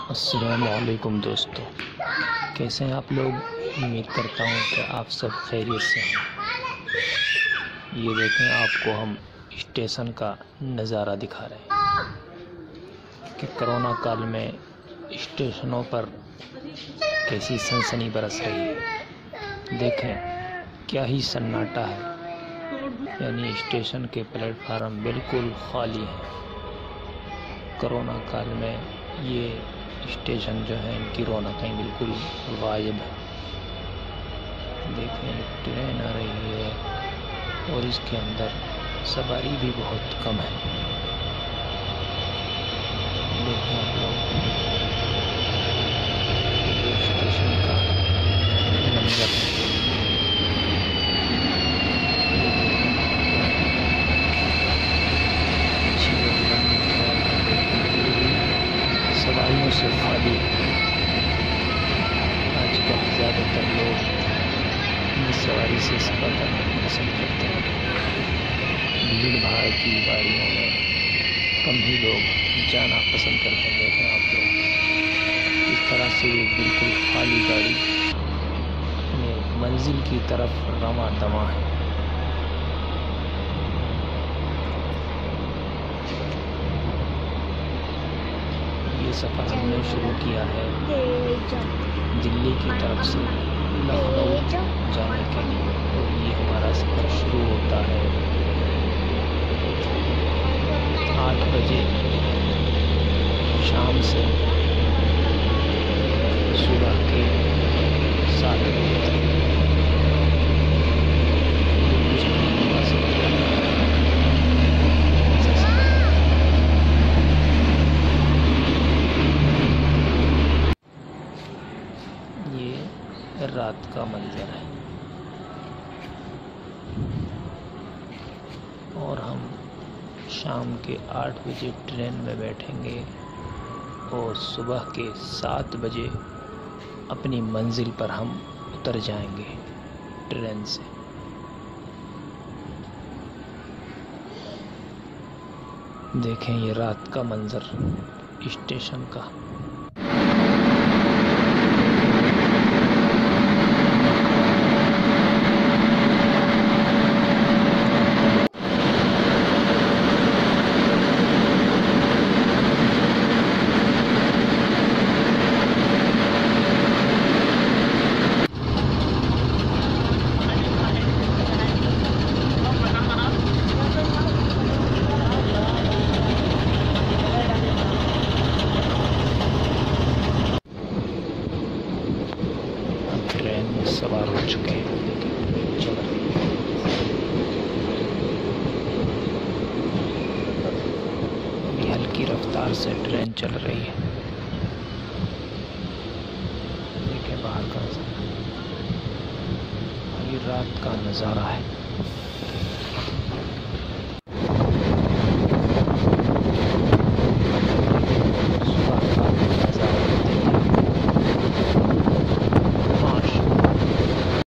अस्सलामुअलैकुम दोस्तों, कैसे हैं आप लोग। उम्मीद करता हूँ कि आप सब खैरियत से हैं। ये देखें, आपको हम स्टेशन का नज़ारा दिखा रहे हैं कि कोरोना काल में स्टेशनों पर कैसी सनसनी बरस रही है। देखें क्या ही सन्नाटा है, यानी स्टेशन के प्लेटफार्म बिल्कुल खाली हैं। कोरोना काल में ये स्टेशन जो है, इनकी रौनकें बिल्कुल गायब है। देखें ट्रेन आ रही है और इसके अंदर सवारी भी बहुत कम है। देखें आप लोग स्टेशन का मंजर सवारियों से खाली। आजकल ज़्यादातर लोग अपनी सवारी से सफ़र करना पसंद करते हैं। भीड़ भाड़ की गाड़ियों में कम ही लोग जाना पसंद करते हैं। देखें आप लोग इस तरह से बिल्कुल खाली गाड़ी अपने मंजिल की तरफ रवां दवां है। ये सफ़र हमने शुरू किया है दिल्ली की तरफ से लखनऊ जाने के लिए, और ये हमारा सफ़र शुरू होता है 8 बजे शाम से सुबह के 7 बजे तक। ये रात का मंजर है और हम शाम के 8 बजे ट्रेन में बैठेंगे और सुबह के 7 बजे अपनी मंजिल पर हम उतर जाएंगे ट्रेन से। देखें ये रात का मंजर स्टेशन का। ट्रेन में सवार हो चुके हैं, लेकिन चल रही है। अभी हल्की रफ्तार से ट्रेन चल रही है। देखिए बाहर का नज़ारा, ये रात का नज़ारा है।